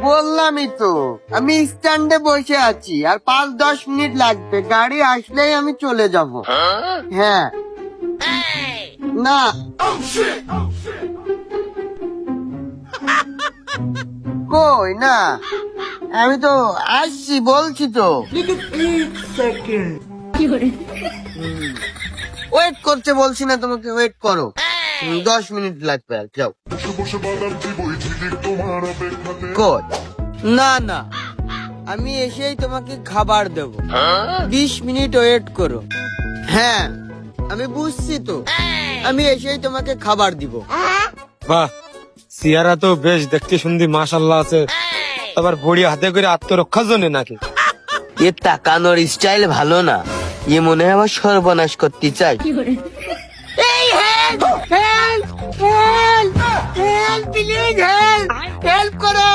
বললামই তো আমি স্ট্যান্ডে বসে আছি, আর 5-10 মিনিট লাগবে, গাড়ি আসলেই আমি চলে যাব। হ্যাঁ না কই না, আমি তো আসছি বলছি তো। ওয়েট করতে বলছি না তোমাকে, ওয়েট করো। 10 মিনিট লাগবে, আর যাও। কই না না, আমি এসেই তোমাকে খাবার দেবো। 20 মিনিট ওয়েট করো। হ্যাঁ আমি বুঝছি তো, আমি এসেই তোমাকে খাবার দিব। বাহ, সিয়ারা তো বেশ দেখতে শুনতে মাশাআল্লাহ আছে। আবার বড়ি হাতে করে আত্মরক্ষার জন্য নাকি? এ তাকানোর স্টাইল ভালো না, এ মনে হয় আমার সর্বনাশ করতে চাই। এই help help help help please help help করো।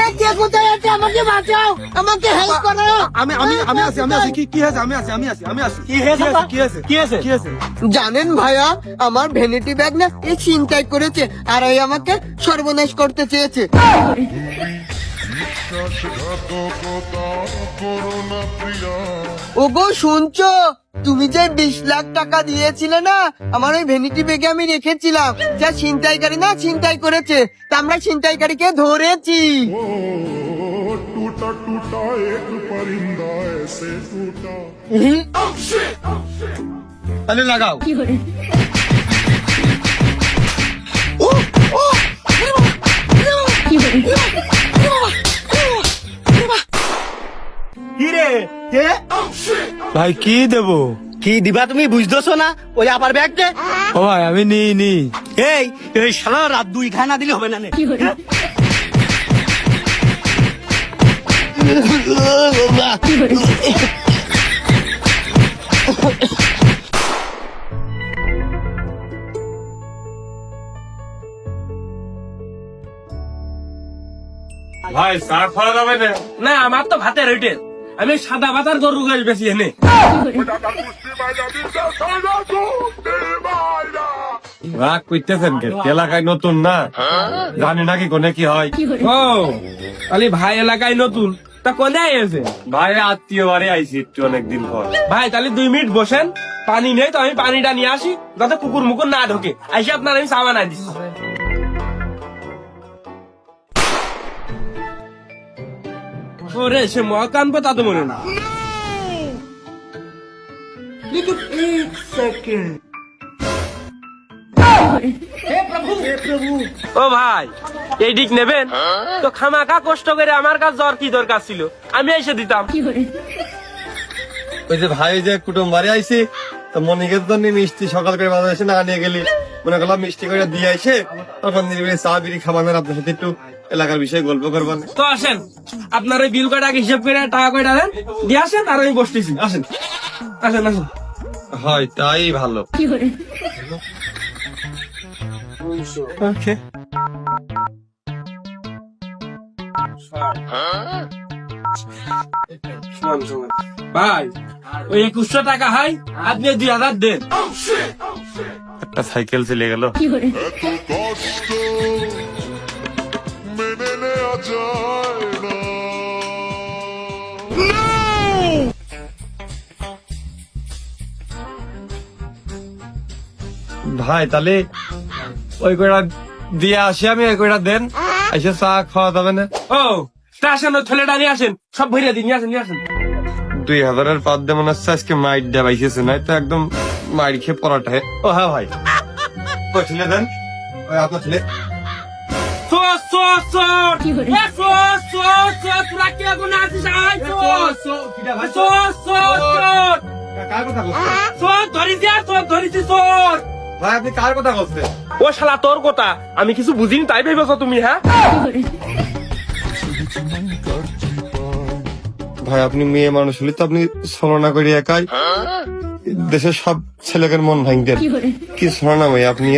এই কে কোথায় আছে, আমাকে বাঁচাও, আমাকে হেল্প করো। আমি আছি। কি হয়েছে? আমি আছি। কি হয়েছে? জানেন ভাইয়া, আমার ভ্যানিটি ব্যাগ না এই ছিনতাই করেছে, আর এই আমাকে সর্বনাশ করতে চেয়েছে। ওগো শুনছো, তুমি যে 20 লাখ টাকা দিয়েছিলে না, আমার ওই ভ্যানিটি ব্যাগে আমি রেখেছিলাম। যা ছিনতাইকারী না ছিনতাই করেছে, তা আমরা ছিনতাইকারীকে ধরেছি। टूटा टूटा एक परिंदा ऐसे टूटा। তাহলে লাগাও। কি রে কে ভাই কি দেবো? কি দিবা তুমি বুঝতেছো না? ওই আপার ব্যাগটা। ও ভাই আমি নি। এই এই শালা রাত 2 খানা দিলে হবে না নে। ভাই সার ফলা যাবে না? না আমার তো ভাতের হোটেল, আমি সাদা ভাতার গরু গাছ বেশি এনে। রাগ করতেছেন কে? এলাকায় নতুন না, জানি নাকি কোনে কি হয়। ও তাহলে ভাই এলাকায় নতুন, তা কোনে এসে? ভাই আত্মীয় বাড়ি আইছি একটু অনেকদিন পর। ভাই তাহলে 2 মিনিট বসেন, পানি নেই তো আমি পানিটা নিয়ে আসি, যাতে কুকুর মুকুর না ঢোকে। আইসি আপনার আমি চা বানাই দিচ্ছি। ওরে সে মহাকান তা তো মনে না। ও ভাই এই দিক নেবেন তো, খামাখা কষ্ট করে আমার কাছে জ্বর কি দরকার ছিল, আমি এসে দিতাম। ওই যে ভাই যে কুটুম বাড়ি আইছি, তো মনিকের জন্য মিষ্টি সকাল করে বাজার এসে না নিয়ে গেলি, মনে করলাম মিষ্টি করে দিয়ে আইসে তখন নিরিবিলি চা বিড়ি খাবানোর, আপনার সাথে একটু এলাকার বিষয়ে গল্প করবেন। তো আসেন, আপনার ওই বিল কয়টা হিসাব করে টাকা কয়টা দেন, দিয়ে আসেন, আর আমি বসতেছি। আসেন আসেন আসেন। হয় তাই ভালো। ওকে ভাই ওই 2100 টাকা হয়, আপনি 2000 দেন। একটা সাইকেল চলে গেল। এত কষ্ট মেনে নেওয়া যায় না। ভাই তাহলে ওই কয়টা দিয়ে আসি আমি, ওই কয়টা দেন, এসে চা খাওয়া যাবে না? ও তা আসেন, ওই থলেটা নিয়ে আসেন, সব ভরিয়ে দিন, নিয়ে আসেন নিয়ে আসেন। 2000-এর পাত দিয়ে মনে হচ্ছে আজকে মাইট দেওয়া বাইসেছে, নাই তো একদম মাইট খেয়ে পড়াটা। ও হ্যাঁ ভাই, ওই ছেলে দেন, ওই আপনার ছেলে। সোর সোর সোর এ সোর সোর সোর, তোরা কে গুনে আছিস? আয় সোর সোর সোর সোর কার কথা বলছেন সোর, ধরিছি সোর। ভাই? আপনি কার কথা বলছেন? ও শালা তোর কথা আমি কিছু বুঝিনি, তাই ভেবেছো তুমি? হ্যাঁ ভাই আপনি মেয়ে মানুষ হলে তো আপনি ছলনা করে একাই দেশের সব ছেলেদের মন ভাঙতেন। কি ছলনা ভাই আপনি?